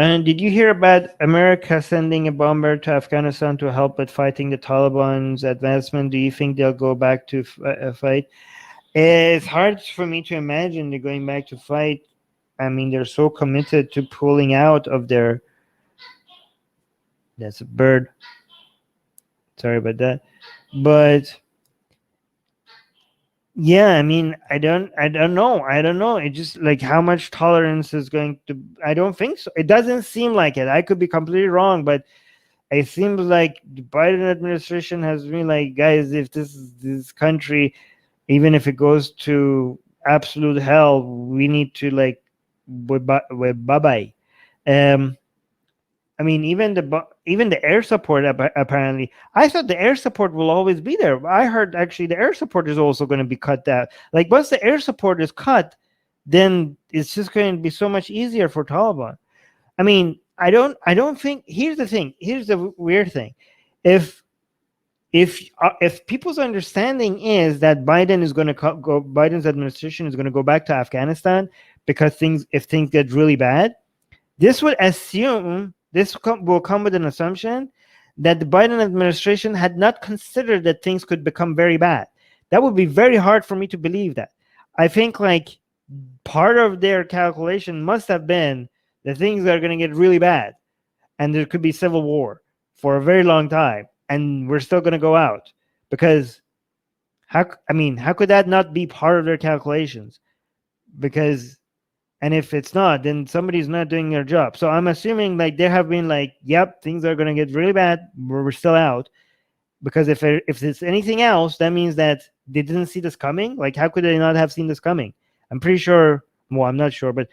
And did you hear about America sending a bomber to Afghanistan to help with fighting the Taliban's advancement? Do you think they'll go back to fight? It's hard for me to imagine they're going back to fight. I mean, they're so committed to pulling out of their. That's a bird. Sorry about that. But yeah, I mean, I don't know. It just like how much tolerance is going to. I don't think so. It doesn't seem like it. I could be completely wrong, but it seems like the Biden administration has been like, guys, if this country, even if it goes to absolute hell, we need to like, bye bye. I mean, even the air support apparently. I thought the air support will always be there. I heard actually the air support is also going to be cut down. Like once the air support is cut, then it's just going to be so much easier for Taliban. I mean, I don't think. Here's the thing. Here's the weird thing. If people's understanding is that Biden is going to go, Biden's administration is going to go back to Afghanistan because if things get really bad, this would assume. This will come with an assumption that the Biden administration had not considered that things could become very bad. That would be very hard for me to believe that. I think like part of their calculation must have been that things are going to get really bad and there could be civil war for a very long time and we're still going to go out. Because how could that not be part of their calculations? Because and if it's not, then somebody's not doing their job. So I'm assuming like they have been like, yep, things are going to get really bad. We're still out. Because if it's anything else, that means that they didn't see this coming. Like, how could they not have seen this coming? I'm pretty sure. Well, I'm not sure, but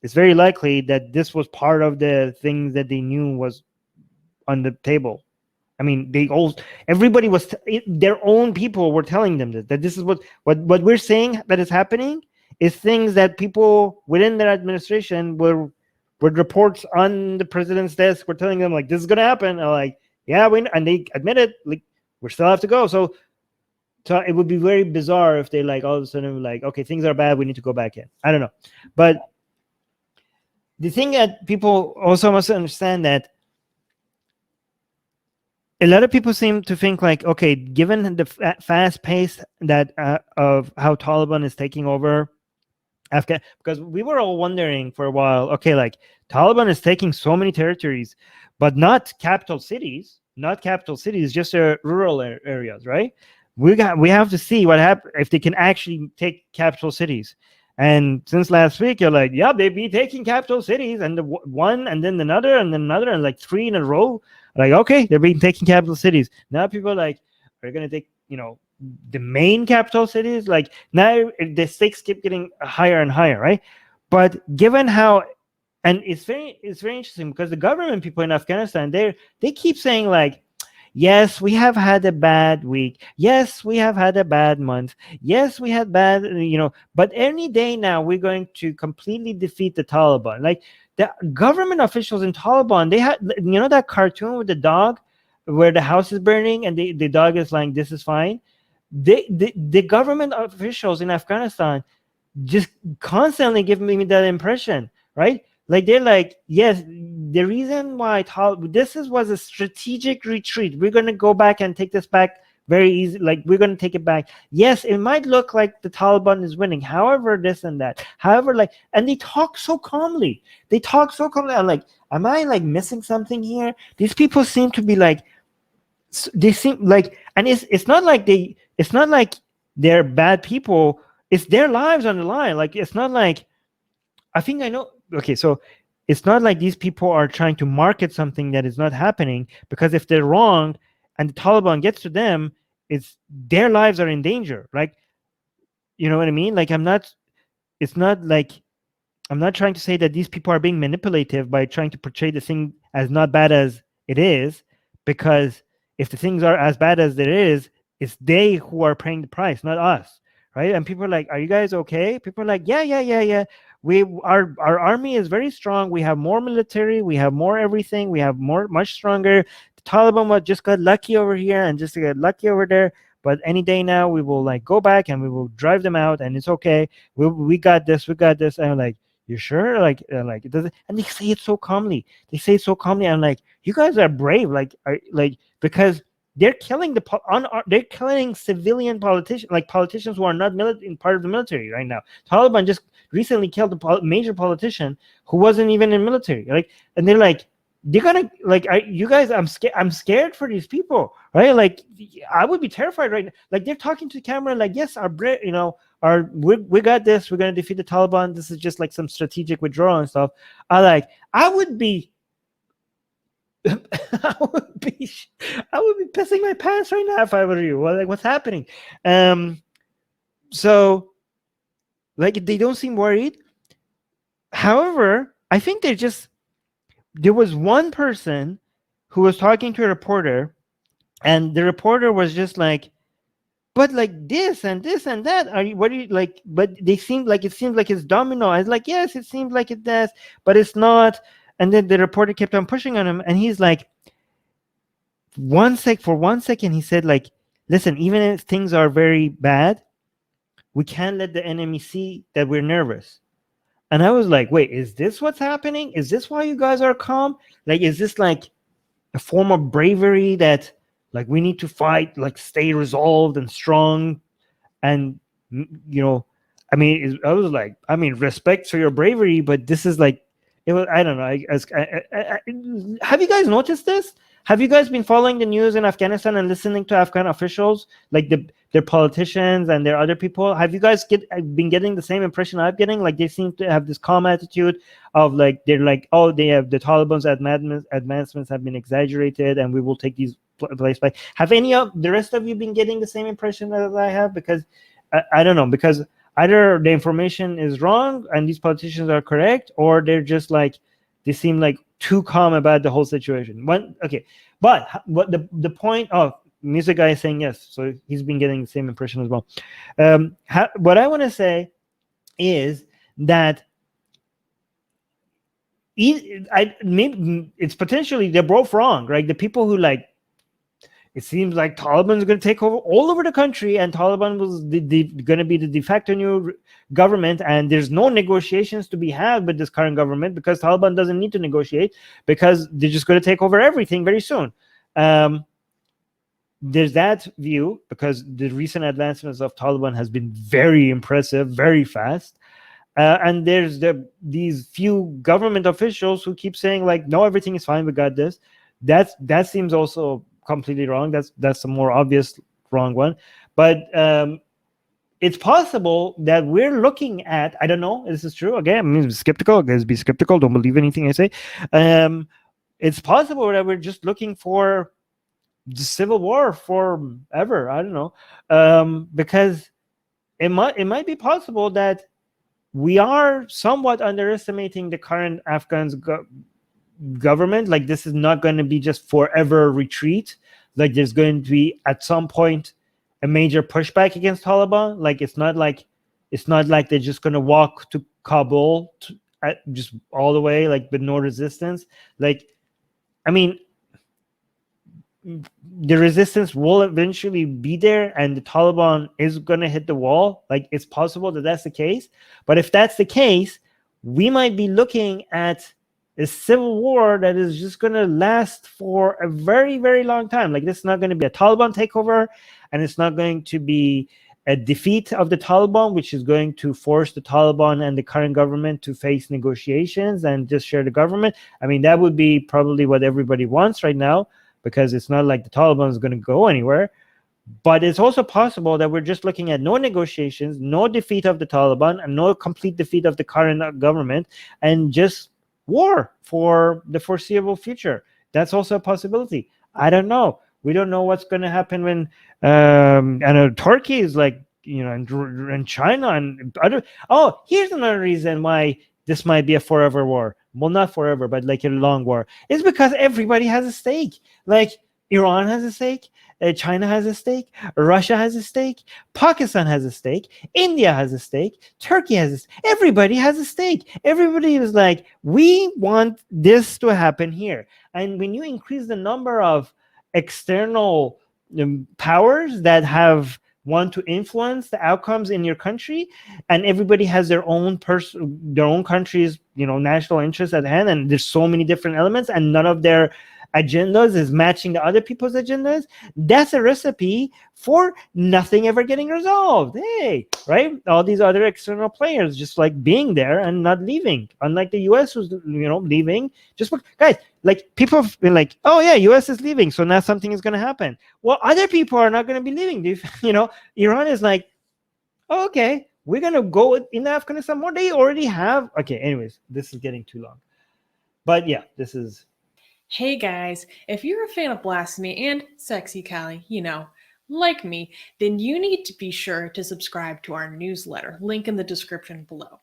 it's very likely that this was part of the things that they knew was on the table. I mean, everybody was, their own people were telling them that this is what we're saying that is happening. Is things that people within their administration were reports on the president's desk were telling them like this is gonna happen. And like, yeah, and they admit it. Like, we still have to go. So it would be very bizarre if they like all of a sudden like, okay, things are bad. We need to go back in. I don't know, but the thing that people also must understand that a lot of people seem to think like, okay, given the fast pace that of how Taliban is taking over Afghan, because we were all wondering for a while, okay, like Taliban is taking so many territories, but not capital cities, just rural areas, right? We have to see what happens if they can actually take capital cities. And since last week, you're like, yeah, they'd be taking capital cities, and the one, and then another, and then another, and like three in a row. Like, okay, they're being taking capital cities. Now people are like, are going to take, the main capital cities? Like now the stakes keep getting higher and higher, right? But given how, and it's very interesting because the government people in Afghanistan, they keep saying like, yes, we have had a bad week. Yes, we have had a bad month. Yes, we had bad, but any day now we're going to completely defeat the Taliban. Like the government officials in Taliban, they had, that cartoon with the dog where the house is burning and the dog is like, this is fine. The government officials in Afghanistan just constantly give me that impression, right? Like they're like, yes, the reason why was a strategic retreat. We're going to go back and take this back very easy. Like we're going to take it back. Yes, it might look like the Taliban is winning. However, this and that. However, like, and they talk so calmly. I'm like, am I like missing something here? These people seem to be like, they seem like, and it's not like they're bad people. It's their lives on the line. Like it's not like, I think I know. Okay, so it's not like these people are trying to market something that is not happening, because if they're wrong and the Taliban gets to them, it's their lives are in danger. Like, you know what I mean? Like I'm not trying to say that these people are being manipulative by trying to portray the thing as not bad as it is, because if the things are as bad as it is, it's they who are paying the price, not us, right? And people are like, are you guys okay? People are like, yeah. Our army is very strong. We have more military. We have more everything. We have much stronger. The Taliban just got lucky over here and just got lucky over there. But any day now, we will like go back and we will drive them out, and it's okay. We got this. And I'm like, you sure? Like it doesn't. And they say it so calmly. I'm like, you guys are brave. Because they're killing they're killing civilian politicians, like politicians who are not part of the military right now. Taliban just recently killed a major politician who wasn't even in military. Like, and they're like, they're gonna like, you guys, I'm scared for these people, right? Like, I would be terrified right now. Like, they're talking to the camera, like, yes, we got this. We're gonna defeat the Taliban. This is just like some strategic withdrawal and stuff. I would be I would be pissing my pants right now if I were you. Well, like, what's happening? So, like, they don't seem worried. However, I think there was one person who was talking to a reporter, and the reporter was just like, but like this and this and that, what are you like? But it seems like it's domino. I was like, yes, it seems like it does, but it's not. And then the reporter kept on pushing on him, and he's like, for 1 second, he said, like, listen, even if things are very bad, we can't let the enemy see that we're nervous. And I was like, wait, is this what's happening? Is this why you guys are calm? Like, is this like a form of bravery that, like, we need to fight, like, stay resolved and strong? And, I was like, respect for your bravery, but this is like, it was, I don't know. Have you guys noticed this? Have you guys been following the news in Afghanistan and listening to Afghan officials, like their politicians and their other people? Have you guys been getting the same impression I'm getting? Like, they seem to have this calm attitude of, like, they're like, oh, they have the Taliban's advancements have been exaggerated, and we will take these place by. Have any of the rest of you been getting the same impression as I have? Because I don't know, because either the information is wrong and these politicians are correct, or they're just like, they seem like too calm about the whole situation. But what the point of music guy is saying yes, so he's been getting the same impression as well. What I want to say is that maybe it's potentially they're both wrong, right? The people who, like, it seems like Taliban is going to take over all over the country, and Taliban was going to be the de facto new government, and there's no negotiations to be had with this current government because Taliban doesn't need to negotiate because they're just going to take over everything very soon. There's that view because the recent advancements of Taliban has been very impressive, very fast. And there's these few government officials who keep saying, like, no, everything is fine, we got this. That seems also completely wrong. That's a more obvious wrong one. But it's possible that we're looking at, I don't know if this is true. Again, I'm skeptical. Guys, be skeptical. Don't believe anything I say. It's possible that we're just looking for the civil war forever. I don't know. Because it might be possible that we are somewhat underestimating the current Afghan government. Like, this is not going to be just forever retreat. Like, there's going to be at some point a major pushback against Taliban. Like, it's not like they're just going to walk to Kabul just all the way, like, with no resistance. Like, I mean, the resistance will eventually be there, and the Taliban is going to hit the wall. Like, it's possible that that's the case. But if that's the case, we might be looking at a civil war that is just going to last for a very, very long time. Like, this is not going to be a Taliban takeover, and it's not going to be a defeat of the Taliban, which is going to force the Taliban and the current government to face negotiations and just share the government. I mean, that would be probably what everybody wants right now, because it's not like the Taliban is going to go anywhere. But it's also possible that we're just looking at no negotiations, no defeat of the Taliban, and no complete defeat of the current government, and just war for the foreseeable future. That's also a possibility. I don't know. We don't know what's going to happen when Turkey is like, and China and other. Oh, here's another reason why this might be a forever war. Well, not forever, but like a long war. It's because everybody has a stake. Like, Iran has a stake, China has a stake, Russia has a stake, Pakistan has a stake, India has a stake, Turkey has a stake. Everybody has a stake. Everybody is like, we want this to happen here. And when you increase the number of external powers that have want to influence the outcomes in your country, and everybody has their own country's, national interests at hand, and there's so many different elements, and none of their agendas is matching the other people's agendas. That's a recipe for nothing ever getting resolved. Hey, right? All these other external players just like being there and not leaving, unlike the US, who's leaving. Just guys, like, people have been like, oh yeah, US is leaving, so now something is going to happen. Well, other people are not going to be leaving. Iran is like, oh, okay, we're going to go in Afghanistan more. They already have. Okay, anyways, this is getting too long, but yeah, this is. Hey guys, if you're a fan of Blasphemy and Sexy Callie, like me, then you need to be sure to subscribe to our newsletter, link in the description below.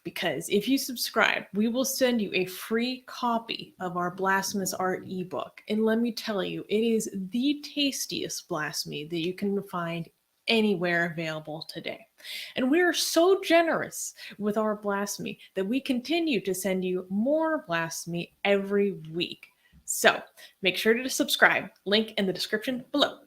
Because if you subscribe, we will send you a free copy of our Blasphemous Art ebook. And let me tell you, it is the tastiest blasphemy that you can find anywhere available today. And we are so generous with our blasphemy that we continue to send you more blasphemy every week. So make sure to subscribe, link in the description below.